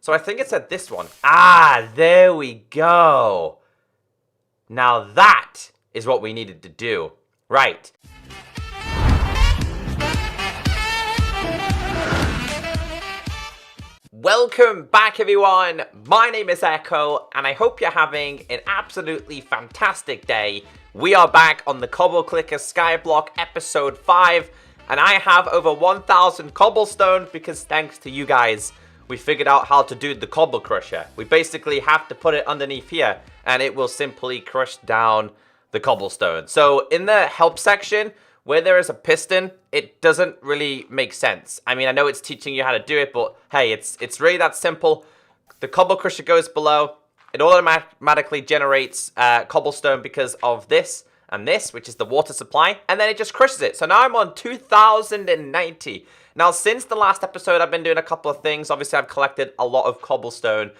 So I think it's at this one. Ah, there we go. Now that is what we needed to do. Right. Welcome back, everyone. My name is Echo, and I hope you're having an absolutely fantastic day. We are back on the Cobble Clicker Skyblock episode 5, and I have over 1,000 cobblestone because thanks to you guys, we figured out how to do the cobble crusher. We basically have to put it underneath here, and it will simply crush down the cobblestone. So in the help section, where there is a piston, it doesn't really make sense. I mean, I know it's teaching you how to do it, but hey, it's really that simple. The cobble crusher goes below. It automatically generates cobblestone because of this and this, which is the water supply, and then it just crushes it. So now I'm on 2,090. Now, since the last episode, I've been doing a couple of things. Obviously, I've collected a lot of cobblestone.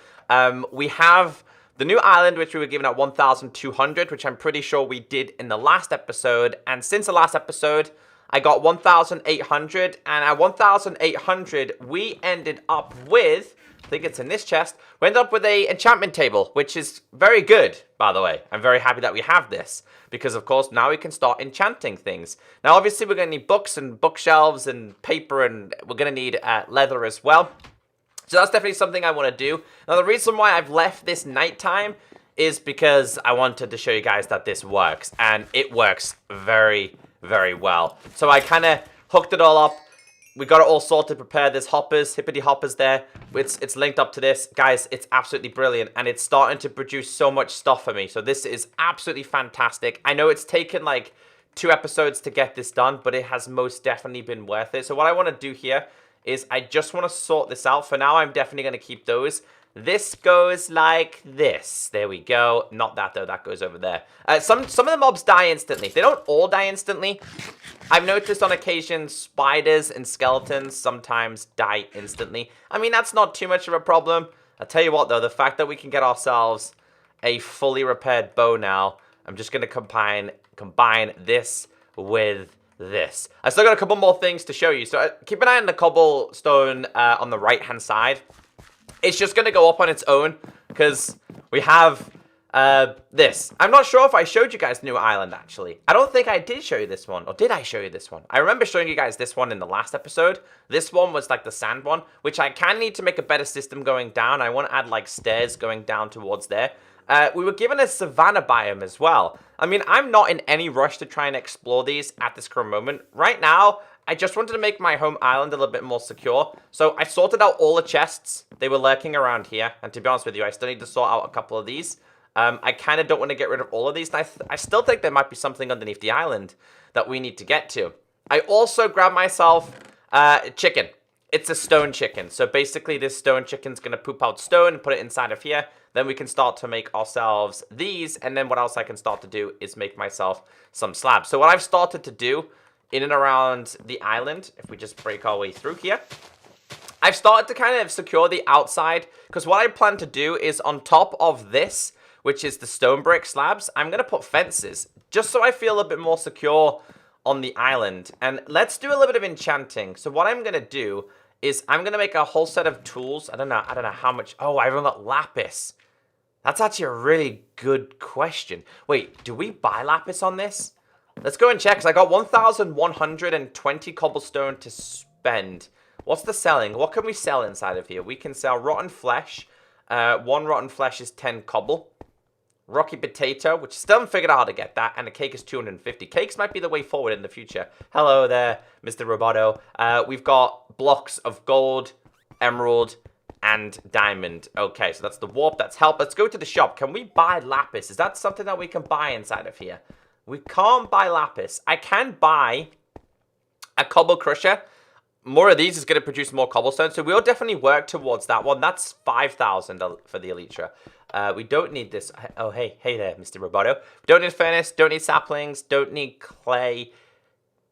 We have the new island, which we were given at 1,200, which I'm pretty sure we did in the last episode. And since the last episode, I got 1,800. And at 1,800, we ended up with, I think it's in this chest, we ended up with a enchantment table, which is very good, by the way. I'm very happy that we have this. Because, of course, now we can start enchanting things. Now, obviously, we're going to need books and bookshelves and paper, and we're going to need leather as well. So that's definitely something I want to do. Now, the reason why I've left this nighttime is because I wanted to show you guys that this works. And it works very, very well. So I kind of hooked it all up. We got it all sorted, prepared. There's hoppers, hippity hoppers there. It's linked up to this. Guys, it's absolutely brilliant. And it's starting to produce so much stuff for me. So this is absolutely fantastic. I know it's taken like 2 episodes to get this done, but it has most definitely been worth it. So what I want to do here is I just want to sort this out. For now, I'm definitely going to keep those. This goes like this. There we go. Not that, though. That goes over there. Some of the mobs die instantly. They don't all die instantly. I've noticed on occasion spiders and skeletons sometimes die instantly. I mean, that's not too much of a problem. I'll tell you what, though. The fact that we can get ourselves a fully repaired bow now. I'm just going to combine this with this. I still got a couple more things to show you. So keep an eye on the cobblestone on the right-hand side. It's just going to go up on its own because we have this. I'm not sure if I showed you guys the new island, actually. I don't think I did show you this one. Or did I show you this one? I remember showing you guys this one in the last episode. This one was like the sand one, which I kind of need to make a better system going down. I want to add like stairs going down towards there. We were given a savanna biome as well. I mean, I'm not in any rush to try and explore these at this current moment. Right now, I just wanted to make my home island a little bit more secure. So I sorted out all the chests. They were lurking around here. And to be honest with you, I still need to sort out a couple of these. I kind of don't want to get rid of all of these. And I still think there might be something underneath the island that we need to get to. I also grabbed myself a chicken. It's a stone chicken. So basically, this stone chicken's going to poop out stone and put it inside of here. Then we can start to make ourselves these. And then what else I can start to do is make myself some slabs. So what I've started to do in and around the island, if we just break our way through here, I've started to kind of secure the outside. Because what I plan to do is on top of this, which is the stone brick slabs, I'm going to put fences. Just so I feel a bit more secure on the island. And let's do a little bit of enchanting. So what I'm going to do is I'm going to make a whole set of tools. I don't know how much. Oh, I've only got lapis. That's actually a really good question. Wait, do we buy lapis on this? Let's go and check, because I got 1,120 cobblestone to spend. What's the selling? What can we sell inside of here? We can sell rotten flesh. 1 rotten flesh is 10 cobble. Rocky potato, which still haven't figured out how to get that. And a cake is 250. Cakes might be the way forward in the future. Hello there, Mr. Roboto. We've got blocks of gold, emerald, and diamond. Okay, so that's the warp. That's help. Let's go to the shop. Can we buy lapis? Is that something that we can buy inside of here? We can't buy lapis. I can buy a cobble crusher. More of these is going to produce more cobblestone. So we'll definitely work towards that one. That's 5,000 for the elytra. We don't need this. Oh, hey there, Mr. Roboto. Don't need furnace. Don't need saplings. Don't need clay.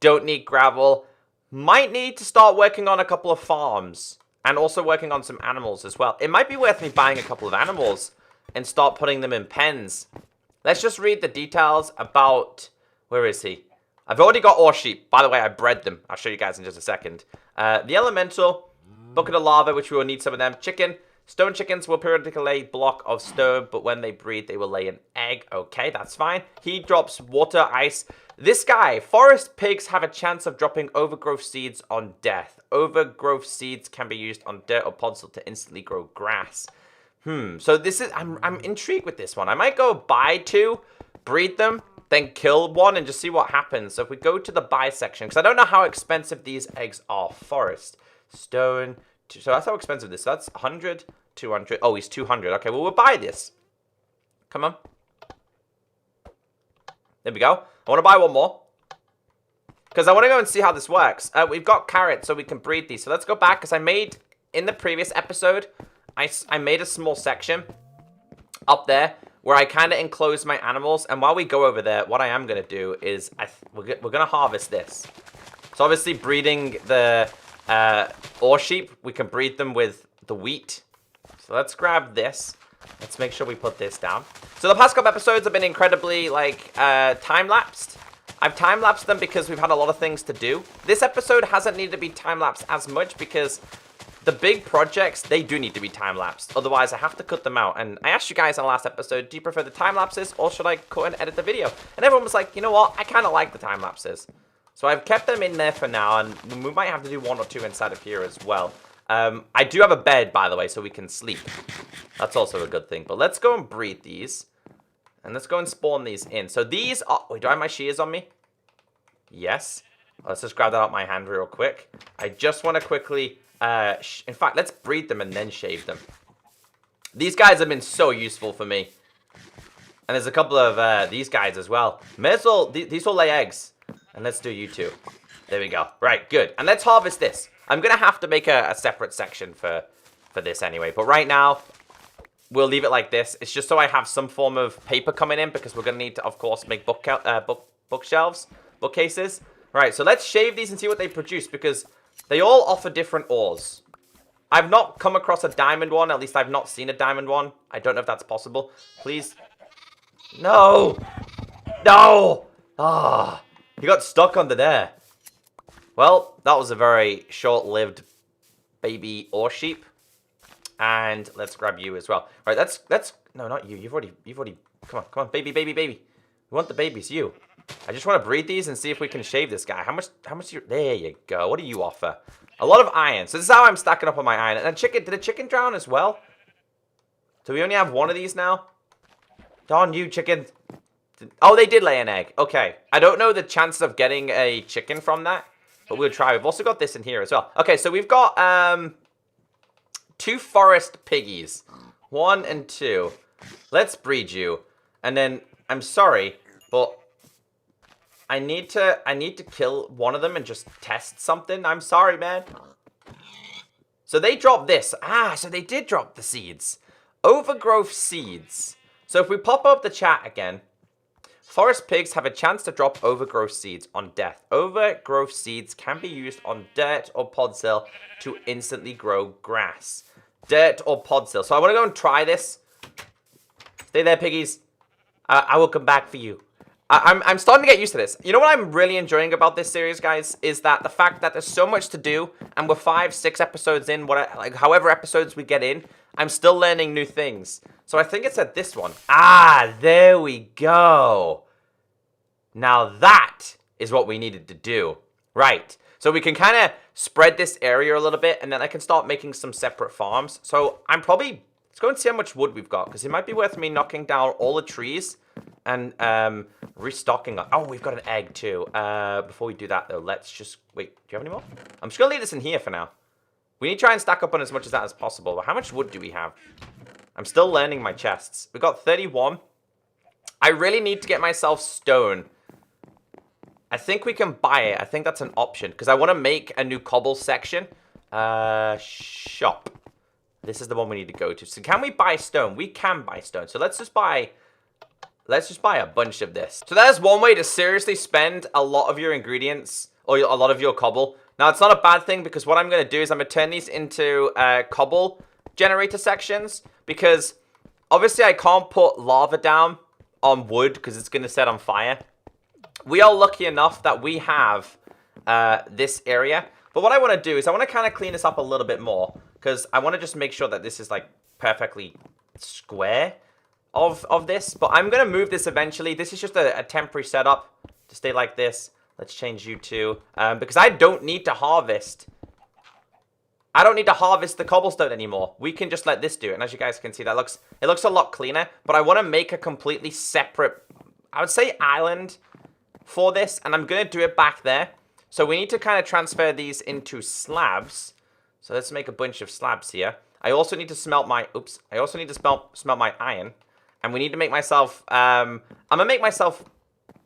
Don't need gravel. Might need to start working on a couple of farms. And also working on some animals as well. It might be worth me buying a couple of animals and start putting them in pens. Let's just read the details about... Where is he? I've already got ore sheep. By the way, I bred them. I'll show you guys in just a second. The elemental, bucket of lava, which we will need some of them. Chicken, Stone chickens will periodically lay block of stone, but when they breed, they will lay an egg. Okay, that's fine. He drops water, ice. This guy, forest pigs have a chance of dropping overgrowth seeds on death. Overgrowth seeds can be used on dirt or podzol to instantly grow grass. So this is, I'm intrigued with this one. I might go buy 2, breed them, then kill one and just see what happens. So if we go to the buy section, because I don't know how expensive these eggs are. Forest, stone, so that's how expensive this is. That's 100, 200. Oh, he's 200. Okay, well, we'll buy this. Come on. There we go. I want to buy one more. Because I want to go and see how this works. We've got carrots, so we can breed these. So let's go back, because I made, in the previous episode, I made a small section up there where I kind of enclose my animals. And while we go over there, what I am going to do is we're going to harvest this. So obviously breeding the ore sheep, we can breed them with the wheat. So let's grab this. Let's make sure we put this down. So the past couple episodes have been incredibly, like, time-lapsed. I've time-lapsed them because we've had a lot of things to do. This episode hasn't needed to be time-lapsed as much because the big projects, they do need to be time-lapsed. Otherwise, I have to cut them out. And I asked you guys in the last episode, do you prefer the time-lapses or should I cut and edit the video? And everyone was like, you know what? I kind of like the time-lapses. So I've kept them in there for now, and we might have to do 1 or 2 inside of here as well. I do have a bed, by the way, so we can sleep. That's also a good thing. But let's go and breed these. And let's go and spawn these in. So these are... Wait, do I have my shears on me? Yes. Let's just grab that out of my hand real quick. I just want to quickly... in fact, let's breed them and then shave them. These guys have been so useful for me. And there's a couple of these guys as well. May as well... These will lay eggs. And let's do you two. There we go. Right, good. And let's harvest this. I'm going to have to make a separate section for this anyway. But right now, we'll leave it like this. It's just so I have some form of paper coming in because we're going to need to, of course, make bookshelves, bookcases. Right, so let's shave these and see what they produce because they all offer different ores. I've not come across a diamond one. At least I've not seen a diamond one. I don't know if that's possible. Please. No. No. Ah. He got stuck under there. Well, that was a very short-lived baby ore sheep. And let's grab you as well. All right, let's no, not you. You've already come on, baby. We want the babies, you. I just want to breed these and see if we can shave this guy. How much there you go. What do you offer? A lot of iron. So this is how I'm stacking up on my iron. And chicken, did a chicken drown as well? Do we only have 1 of these now? Darn you, chicken. Oh, they did lay an egg. Okay. I don't know the chances of getting a chicken from that, but we'll try. We've also got this in here as well. Okay, so we've got 2 forest piggies. 1 and 2. Let's breed you. And then, I'm sorry, but I need to kill one of them and just test something. I'm sorry, man. So they dropped this. Ah, so they did drop the seeds. Overgrowth seeds. So if we pop up the chat again, forest pigs have a chance to drop overgrowth seeds on death. Overgrowth seeds can be used on dirt or podzol to instantly grow grass. Dirt or podzol. So I want to go and try this. Stay there, piggies. I will come back for you. I'm starting to get used to this. You know what I'm really enjoying about this series, guys, is that the fact that there's so much to do, and we're 5, 6 episodes in, however episodes we get in, I'm still learning new things. So I think it's at this one. Ah, there we go. Now that is what we needed to do. Right. So we can kind of spread this area a little bit, and then I can start making some separate farms. So I'm probably... Let's go and see how much wood we've got, because it might be worth me knocking down all the trees and restocking. Oh, we've got an egg too. Before we do that, though, let's just... Wait, do you have any more? I'm just going to leave this in here for now. We need to try and stack up on as much of that as possible. But how much wood do we have? I'm still learning my chests. We've got 31. I really need to get myself stone. I think we can buy it. I think that's an option, because I want to make a new cobble section. Shop. This is the one we need to go to. So can we buy stone? We can buy stone. So let's just buy a bunch of this. So there's one way to seriously spend a lot of your ingredients or a lot of your cobble. Now, it's not a bad thing, because what I'm going to do is I'm going to turn these into cobble generator sections, because obviously I can't put lava down on wood because it's going to set on fire. We are lucky enough that we have this area. But what I want to do is I want to kind of clean this up a little bit more. because I want to just make sure that this is like perfectly square of this. But I'm going to move this eventually. This is just a temporary setup to stay like this. Let's change you to, because I don't need to harvest. I don't need to harvest the cobblestone anymore. We can just let this do it. And as you guys can see, it looks a lot cleaner. But I want to make a completely separate, I would say, island for this. And I'm going to do it back there. So we need to kind of transfer these into slabs. So let's make a bunch of slabs here. I also need to smelt my, I also need to smelt my iron. And we need to make myself, I'm going to make myself,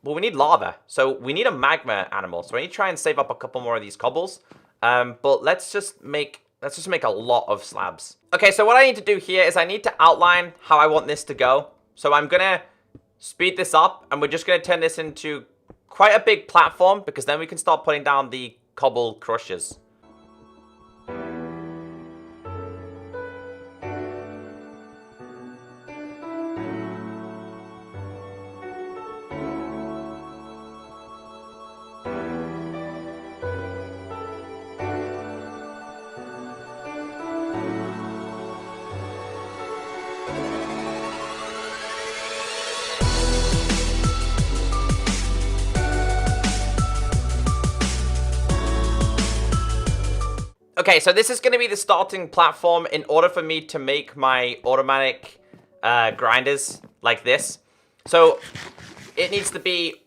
well, we need lava. So we need a magma animal. So I need to try and save up a couple more of these cobbles. But let's just make a lot of slabs. Okay, so what I need to do here is I need to outline how I want this to go. So I'm going to speed this up, and we're just going to turn this into quite a big platform, because then we can start putting down the cobble crushers. Okay, so this is going to be the starting platform in order for me to make my automatic grinders like this. So it needs to be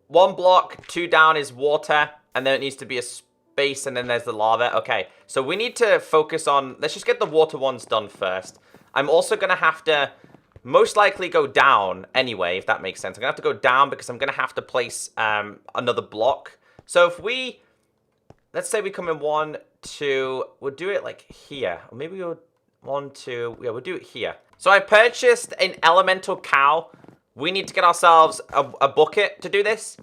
1 block, 2 down is water, and then it needs to be a space, and then there's the lava. Okay, so we need to focus on, let's just get the water ones done first. I'm also going to have to most likely go down anyway, if that makes sense. I'm going to have to go down because I'm going to have to place another block. So if we, let's say we come in 1, 2, we'll do it like here. Or maybe we'll 1, 2, yeah, we'll do it here. So I purchased an elemental cow. We need to get ourselves a bucket to do this.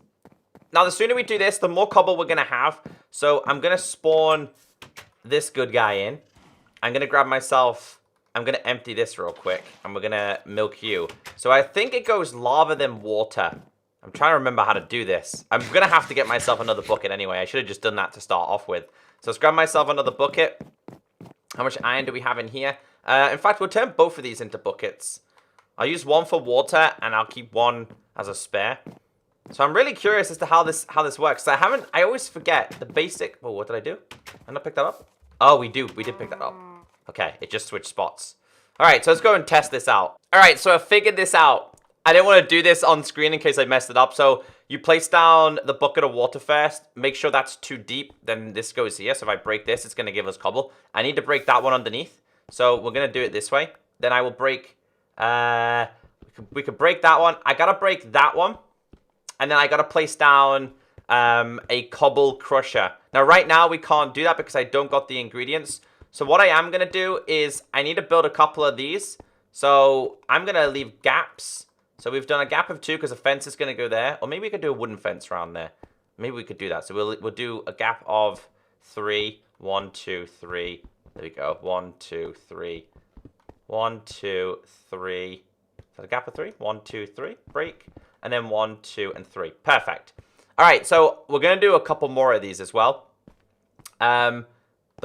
Now, the sooner we do this, the more cobble we're going to have. So I'm going to spawn this good guy in. I'm going to grab myself, I'm going to empty this real quick. And we're going to milk you. So I think it goes lava then water. I'm trying to remember how to do this. I'm going to have to get myself another bucket anyway. I should have just done that to start off with. So let's grab myself another bucket. How much iron do we have in here? In fact, we'll turn both of these into buckets. I'll use 1 for water, and I'll keep 1 as a spare. So I'm really curious as to how this works. I always forget the basic. Oh, what did I do? Did I pick that up? Oh, we did pick that up. Okay, it just switched spots. All right, so let's go and test this out. All right, so I figured this out. I didn't want to do this on screen in case I messed it up. So you place down the bucket of water first. Make sure that's too deep. Then this goes here. So if I break this, it's going to give us cobble. I need to break that one underneath. So we're going to do it this way. Then I will break... we could break that one. I got to break that one. And then I got to place down a cobble crusher. Now, right now, we can't do that because I don't got the ingredients. So what I am going to do is I need to build a couple of these. So I'm going to leave gaps. So we've done a gap of 2 because a fence is going to go there. Or maybe we could do a wooden fence around there. Maybe we could do that. So we'll do a gap of 3. 1, 2, 3. There we go. 1, 2, 3. 1, 2, 3. Is that a gap of 3? 1, 2, 3. Break. And then 1, 2, and 3. Perfect. All right. So we're going to do a couple more of these as well. The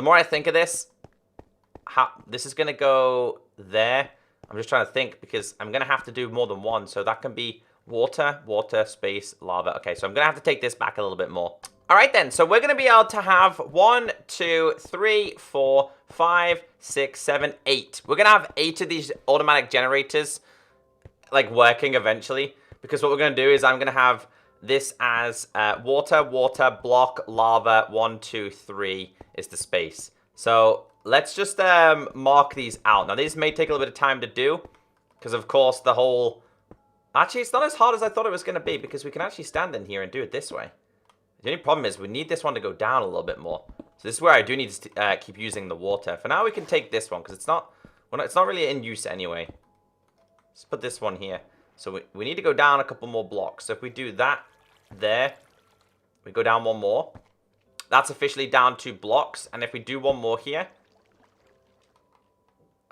more I think of this, this is going to go there. I'm just trying to think because I'm going to have to do more than 1. So that can be water, water, space, lava. Okay, so I'm going to have to take this back a little bit more. All right, then. So we're going to be able to have 1, 2, 3, 4, 5, 6, 7, 8. We're going to have 8 of these automatic generators like working eventually. Because what we're going to do is I'm going to have this as water, water, block, lava, 1, 2, 3 is the space. So let's just mark these out. Now, these may take a little bit of time to do. Because, of course, the whole... Actually, it's not as hard as I thought it was going to be. Because we can actually stand in here and do it this way. The only problem is we need this one to go down a little bit more. So this is where I do need to keep using the water. For now, we can take this one. Because it's not really in use anyway. Let's put this one here. So we need to go down a couple more blocks. So if we do that there. We go down 1 more. That's officially down 2 blocks. And if we do 1 more here...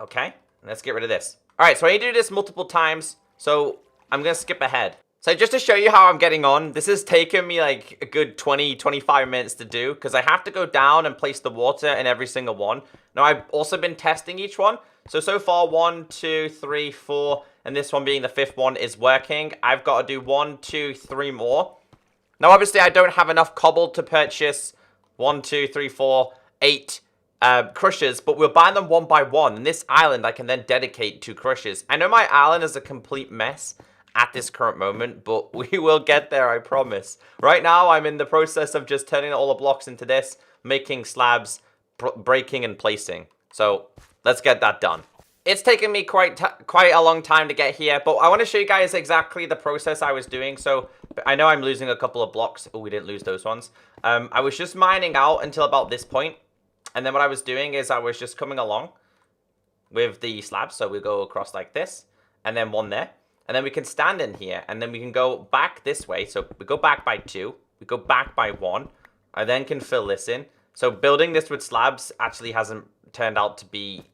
Okay, let's get rid of this. All right, so I need to do this multiple times. So I'm going to skip ahead. So just to show you how I'm getting on, this has taken me like a good 20-25 minutes to do because I have to go down and place the water in every single one. Now, I've also been testing each one. So far, 1, 2, 3, 4, and this one being the 5th one is working. I've got to do 1, 2, 3 more. Now, obviously, I don't have enough cobble to purchase 1, 2, 3, 4, 8 crushers, but we'll buy them one by one. And this island, I can then dedicate to crushers. I know my island is a complete mess at this current moment, but we will get there, I promise. Right now, I'm in the process of just turning all the blocks into this, making slabs, breaking and placing. So let's get that done. It's taken me quite a long time to get here, but I want to show you guys exactly the process I was doing. So I know I'm losing a couple of blocks. Oh, we didn't lose those ones. I was just mining out until about this point. And then what I was doing is I was just coming along with the slabs. So we go across like this, and then one there. And then we can stand in here, and then we can go back this way. So we go back by 2. We go back by 1. I then can fill this in. So building this with slabs actually hasn't turned out to be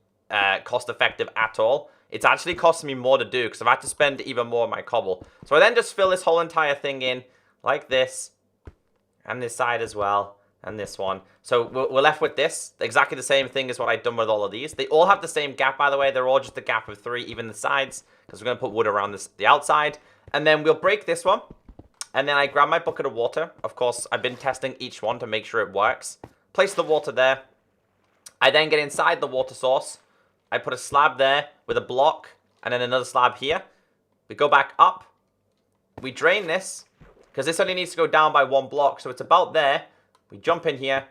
cost effective at all. It's actually costing me more to do because I've had to spend even more on my cobble. So I then just fill this whole entire thing in like this, and this side as well, and this one. So we're left with this, exactly the same thing as what I've done with all of these. They all have the same gap, by the way. They're all just a gap of 3, even the sides, because we're going to put wood around the outside. And then we'll break this one, and then I grab my bucket of water. Of course, I've been testing each one to make sure it works. Place the water there. I then get inside the water source. I put a slab there with a block, and then another slab here. We go back up. We drain this, because this only needs to go down by 1 block, so it's about there. We jump in here.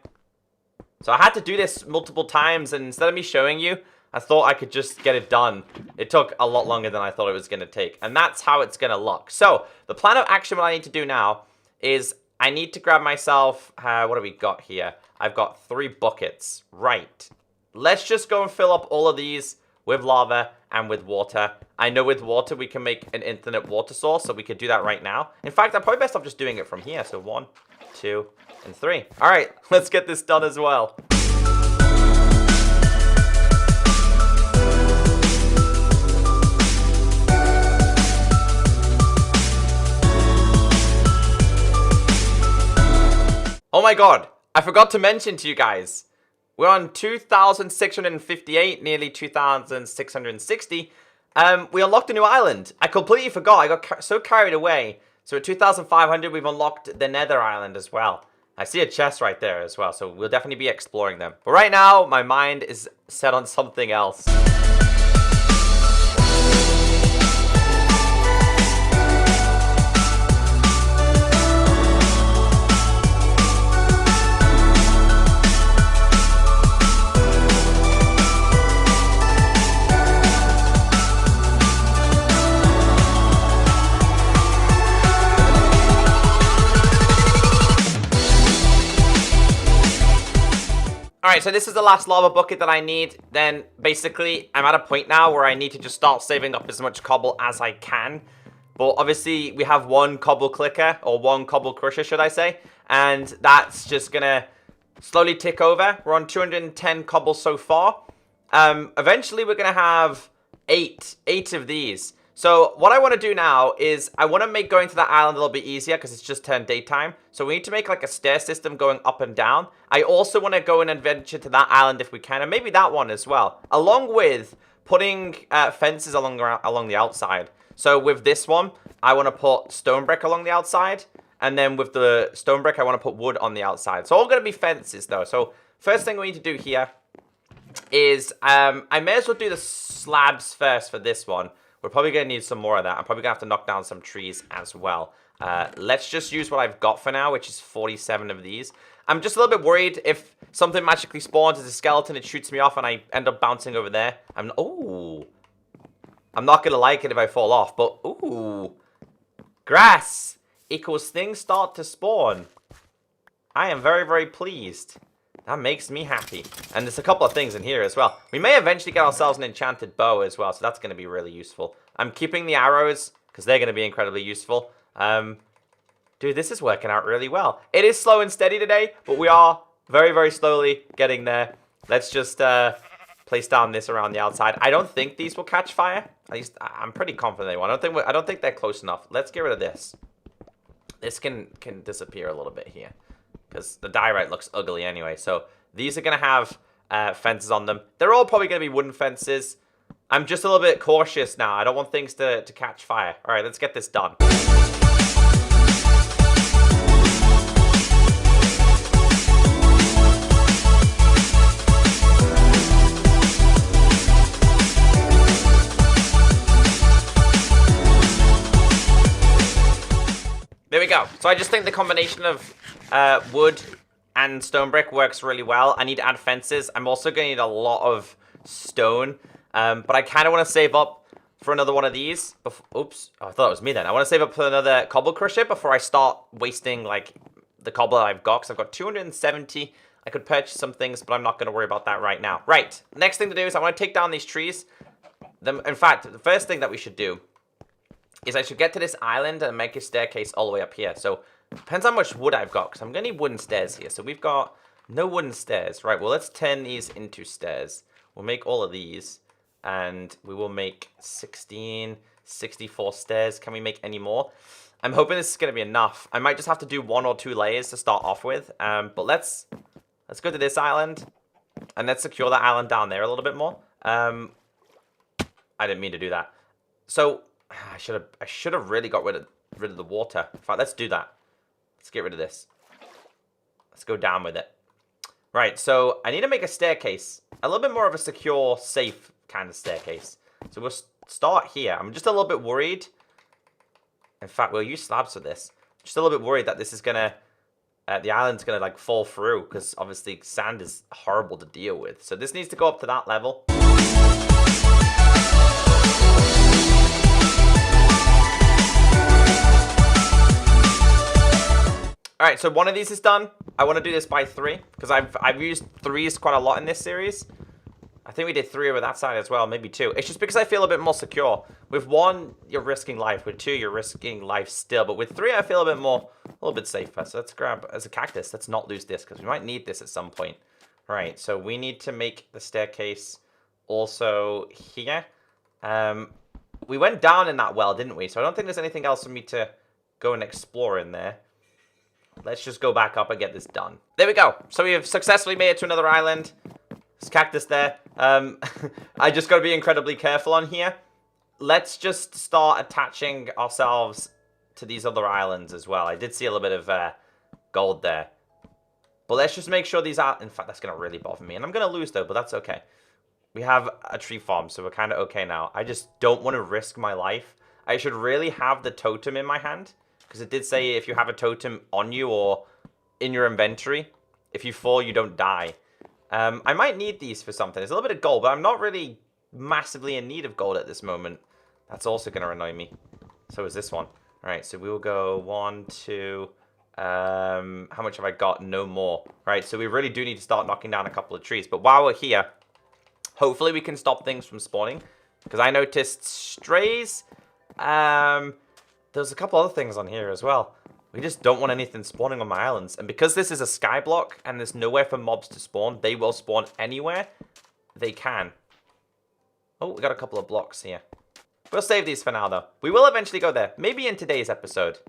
So I had to do this multiple times, and instead of me showing you, I thought I could just get it done. It took a lot longer than I thought it was going to take, and that's how it's going to look. So the plan of action, what I need to do now is I need to grab myself, what do we got here? I've got 3 buckets. Right. Let's just go and fill up all of these with lava and with water. I know with water we can make an infinite water source, so we could do that right now. In fact, I'm probably best off just doing it from here. So 1, 2, and 3. All right, let's get this done as well. Oh my god, I forgot to mention to you guys. We're on 2,658, nearly 2,660. We unlocked a new island. I completely forgot. I got so carried away. So at 2,500, we've unlocked the Nether Island as well. I see a chest right there as well, so we'll definitely be exploring them. But right now, my mind is set on something else. Alright, so this is the last lava bucket that I need. Then, basically, I'm at a point now where I need to just start saving up as much cobble as I can. But, obviously, we have 1 cobble clicker, or 1 cobble crusher, should I say. And that's just gonna slowly tick over. We're on 210 cobble so far. Eventually, we're gonna have 8 of these. So, what I want to do now is, I want to make going to that island a little bit easier, because it's just turned daytime. So, we need to make, like, a stair system going up and down. I also want to go and adventure to that island if we can, and maybe that one as well. Along with putting fences along the outside. So, with this one, I want to put stone brick along the outside. And then with the stone brick, I want to put wood on the outside. So, all going to be fences, though. So, first thing we need to do here is, I may as well do the slabs first for this one. We're probably going to need some more of that. I'm probably going to have to knock down some trees as well. Let's just use what I've got for now, which is 47 of these. I'm just a little bit worried if something magically spawns as a skeleton, it shoots me off, and I end up bouncing over there. I'm not going to like it if I fall off, but ooh. Grass equals things start to spawn. I am very, very pleased. That makes me happy. And there's a couple of things in here as well. We may eventually get ourselves an enchanted bow as well, so that's going to be really useful. I'm keeping the arrows, because they're going to be incredibly useful. Dude, this is working out really well. It is slow and steady today, but we are very, very slowly getting there. Let's just place down this around the outside. I don't think these will catch fire. At least I'm pretty confident they won't. I don't think they're close enough. Let's get rid of this. This can disappear a little bit here because the diorite looks ugly anyway. So these are gonna have fences on them. They're all probably gonna be wooden fences. I'm just a little bit cautious now. I don't want things to catch fire. All right, let's get this done. There we go. So I just think the combination of wood and stone brick works really well. I need to add fences. I'm also going to need a lot of stone. But I kind of want to save up for another one of these. Oops. Oh, I thought it was me then. I want to save up for another cobble crusher before I start wasting, like, the cobble that I've got. Because I've got 270. I could purchase some things, but I'm not going to worry about that right now. Right. Next thing to do is I want to take down these trees. In fact, the first thing that we should do is I should get to this island and make a staircase all the way up here. So, depends how much wood I've got, because I'm going to need wooden stairs here. So, we've got no wooden stairs. Right, well, let's turn these into stairs. We'll make all of these, and we will make 64 stairs. Can we make any more? I'm hoping this is going to be enough. I might just have to do 1 or 2 layers to start off with. But let's go to this island, and let's secure that island down there a little bit more. I didn't mean to do that. So I should have really got rid of the water. In fact, let's do that. Let's get rid of this. Let's go down with it. Right, so I need to make a staircase. A little bit more of a secure, safe kind of staircase. So we'll start here. I'm just a little bit worried. In fact, we'll use slabs for this. Just a little bit worried that this is gonna, the island's gonna like fall through, because obviously sand is horrible to deal with. So this needs to go up to that level. Alright, so one of these is done. I want to do this by 3, because I've used 3s quite a lot in this series. I think we did 3 over that side as well, maybe 2. It's just because I feel a bit more secure. With 1, you're risking life. With 2, you're risking life still. But with 3, I feel a little bit safer. So let's grab, as a cactus, let's not lose this, because we might need this at some point. Right, so we need to make the staircase also here. We went down in that well, didn't we? So I don't think there's anything else for me to go and explore in there. Let's just go back up and get this done. There we go. So we have successfully made it to another island. There's cactus there. I just got to be incredibly careful on here. Let's just start attaching ourselves to these other islands as well. I did see a little bit of gold there. But let's just make sure these are... In fact, that's going to really bother me. And I'm going to lose, though, but that's okay. We have a tree farm, so we're kind of okay now. I just don't want to risk my life. I should really have the totem in my hand. Because it did say if you have a totem on you or in your inventory, if you fall, you don't die. I might need these for something. There's a little bit of gold, but I'm not really massively in need of gold at this moment. That's also going to annoy me. So is this one. All right, so we will go 1, 2. How much have I got? No more. All right, so we really do need to start knocking down a couple of trees. But while we're here, hopefully we can stop things from spawning. Because I noticed strays. There's a couple other things on here as well. We just don't want anything spawning on my islands. And because this is a skyblock and there's nowhere for mobs to spawn, they will spawn anywhere they can. Oh, we got a couple of blocks here. We'll save these for now, though. We will eventually go there. Maybe in today's episode.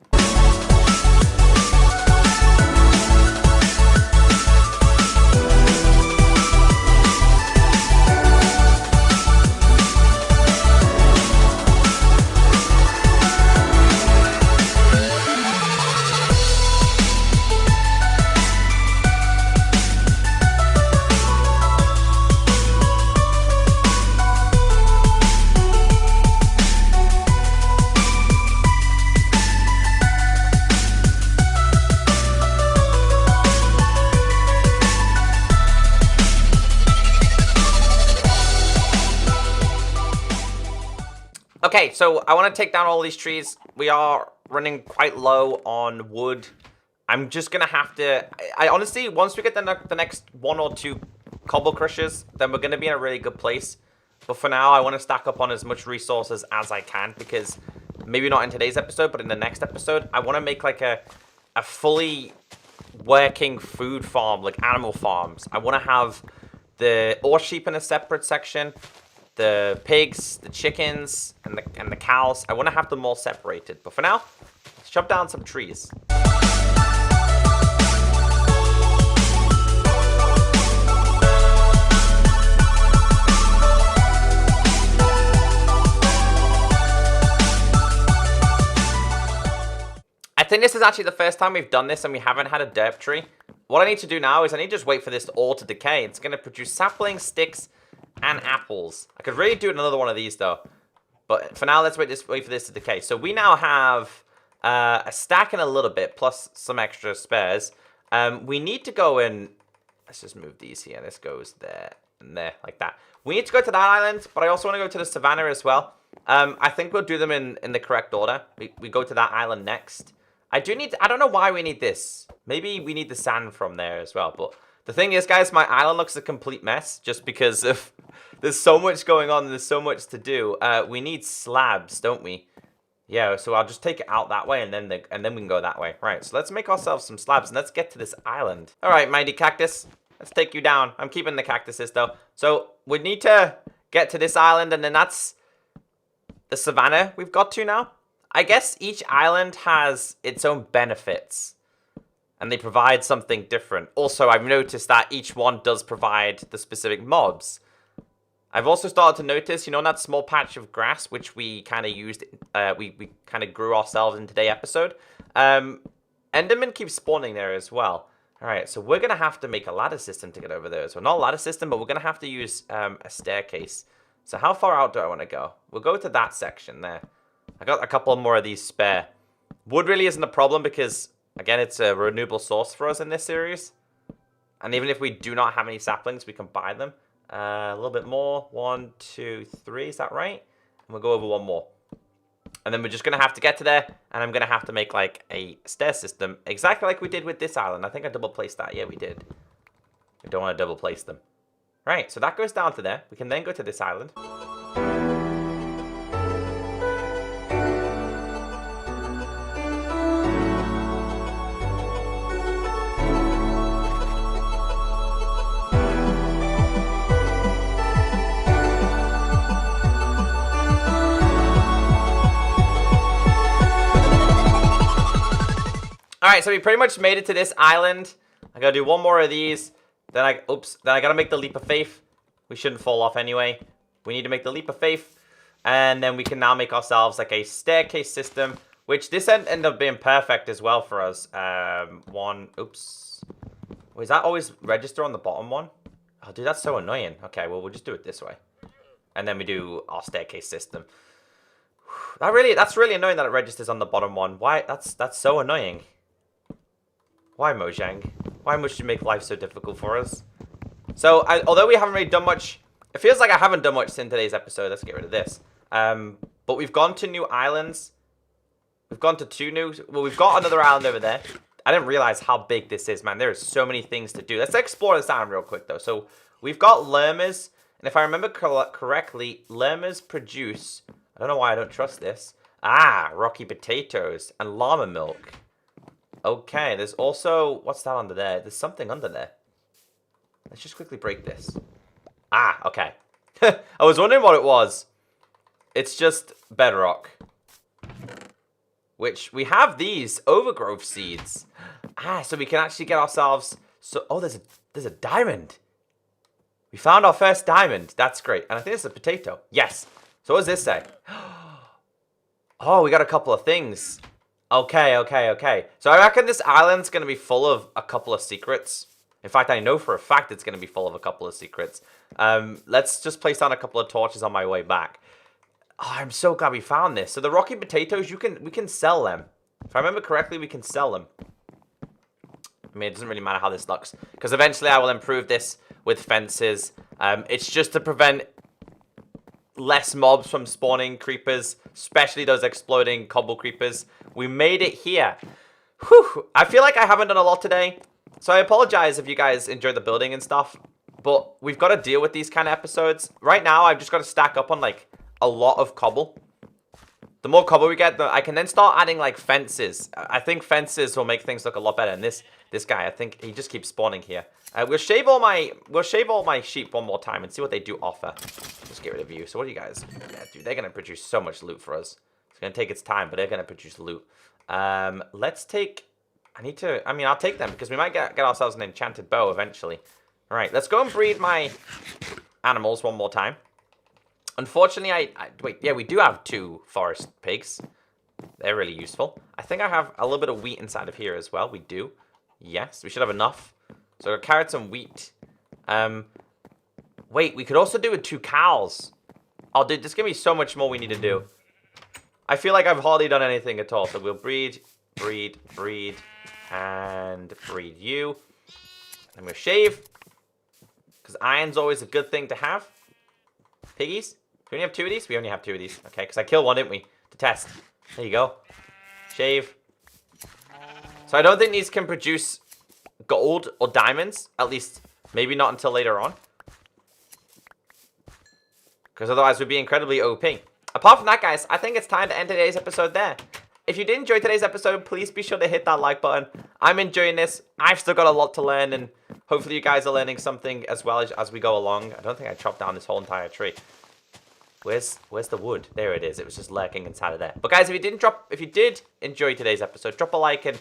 Okay, so I want to take down all these trees. We are running quite low on wood. I'm just going to have to... I honestly, once we get the next 1 or 2 cobble crushers, then we're going to be in a really good place. But for now, I want to stack up on as much resources as I can, because maybe not in today's episode, but in the next episode, I want to make like a fully working food farm, like animal farms. I want to have the ore sheep in a separate section, the pigs, the chickens, and the cows. I want to have them all separated. But for now, let's chop down some trees. I think this is actually the first time we've done this and we haven't had a derp tree. What I need to do now is I need to just wait for this all to decay. It's going to produce saplings, sticks, and apples. I could really do another one of these though. But for now, let's wait for this to decay. So we now have a stack and a little bit, plus some extra spares. We need to go in... Let's just move these here. This goes there and there, like that. We need to go to that island, but I also want to go to the savannah as well. I think we'll do them in the correct order. We go to that island next. I don't know why we need this. Maybe we need the sand from there as well. But the thing is, guys, my island looks a complete mess just because of there's so much going on and there's so much to do. We need slabs, don't we? Yeah, so I'll just take it out that way and then we can go that way. Right, so let's make ourselves some slabs and let's get to this island. All right, mighty cactus. Let's take you down. I'm keeping the cactuses though. So we need to get to this island and then that's the savannah we've got to now. I guess each island has its own benefits and they provide something different. Also, I've noticed that each one does provide the specific mobs. I've also started to notice, you know, that small patch of grass, which we kind of used, we kind of grew ourselves in today's episode. Enderman keeps spawning there as well. All right, so we're going to have to make a ladder system to get over there. So not a ladder system, but we're going to have to use a staircase. So how far out do I want to go? We'll go to that section there. I got a couple more of these spare. Wood really isn't a problem because, again, it's a renewable source for us in this series. And even if we do not have any saplings, we can buy them. A little bit more. 1, 2, 3. Is that right? And we'll go over one more. And then we're just going to have to get to there. And I'm going to have to make like a stair system. Exactly like we did with this island. I think I double placed that. Yeah, we did. We don't want to double place them. Right, so that goes down to there. We can then go to this island. Alright, so we pretty much made it to this island. I gotta do one more of these. Then I gotta make the leap of faith. We shouldn't fall off anyway. We need to make the leap of faith. And then we can now make ourselves like a staircase system. Which this ended up being perfect as well for us. Oops. Does that always register on the bottom one? Oh, dude, that's so annoying. Okay, well, we'll just do it this way. And then we do our staircase system. That's really annoying that it registers on the bottom one. Why? That's so annoying. Why, Mojang? Why must you make life so difficult for us? So, although we haven't really done much, it feels like I haven't done much in today's episode. Let's get rid of this. But we've gone to new islands. We've gone to 2 new... Well, we've got another island over there. I didn't realize how big this is, man. There are so many things to do. Let's explore this island real quick, though. So, we've got llamas. And if I remember correctly, llamas produce... I don't know why I don't trust this. Ah, rocky potatoes and llama milk. Okay, there's also... What's that under there? There's something under there. Let's just quickly break this. Ah, okay. I was wondering what it was. It's just bedrock. Which, we have these overgrowth seeds. Ah, so we can actually get ourselves... So, oh, there's a diamond. We found our first diamond. That's great. And I think it's a potato. Yes. So what does this say? Oh, we got a couple of things. Okay. So I reckon this island's going to be full of a couple of secrets. In fact, I know for a fact it's going to be full of a couple of secrets. Let's just place down a couple of torches on my way back. Oh, I'm so glad we found this. So the rocky potatoes, we can sell them. If I remember correctly, we can sell them. I mean, it doesn't really matter how this looks. Because eventually I will improve this with fences. It's just to prevent less mobs from spawning creepers. Especially those exploding cobble creepers. We made it here. Whew. I feel like I haven't done a lot today. So I apologize if you guys enjoy the building and stuff. But we've got to deal with these kind of episodes. Right now, I've just got to stack up on like a lot of cobble. The more cobble we get, I can then start adding like fences. I think fences will make things look a lot better. And this This guy, I think he just keeps spawning here. We'll shave all my sheep one more time and see what they do offer. Just get rid of you. So what are you guys? Yeah, dude, they're gonna produce so much loot for us. It's gonna take its time, but they're gonna produce loot. Let's take. I mean, I'll take them because we might get ourselves an enchanted bow eventually. All right, let's go and breed my animals one more time. Unfortunately, wait. Yeah, we do have 2 forest pigs. They're really useful. I think I have a little bit of wheat inside of here as well. We do. Yes, we should have enough. So carrots and wheat. Wait, we could also do with 2 cows. Oh, dude, there's gonna be so much more we need to do. I feel like I've hardly done anything at all. So we'll breed, and breed you. And we'll shave. Because iron's always a good thing to have. Piggies? Do we only have 2 of these? We only have 2 of these. Okay, because I killed one, didn't we? To test. There you go. Shave. So I don't think these can produce gold or diamonds. At least, maybe not until later on. Because otherwise we'd be incredibly OP. Apart from that, guys, I think it's time to end today's episode there. If you did enjoy today's episode, please be sure to hit that like button. I'm enjoying this. I've still got a lot to learn, and hopefully you guys are learning something as well as we go along. I don't think I chopped down this whole entire tree. Where's the wood? There it is. It was just lurking inside of there. But guys, if you did enjoy today's episode, drop a like, and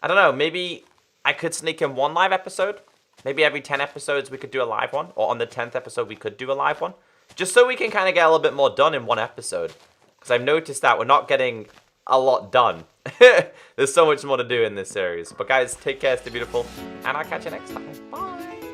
I don't know, maybe I could sneak in 1 live episode. Maybe every 10 episodes we could do a live one, or on the 10th episode we could do a live one. Just so we can kind of get a little bit more done in 1 episode. Because I've noticed that we're not getting a lot done. There's so much more to do in this series. But guys, take care, stay beautiful, and I'll catch you next time. Bye!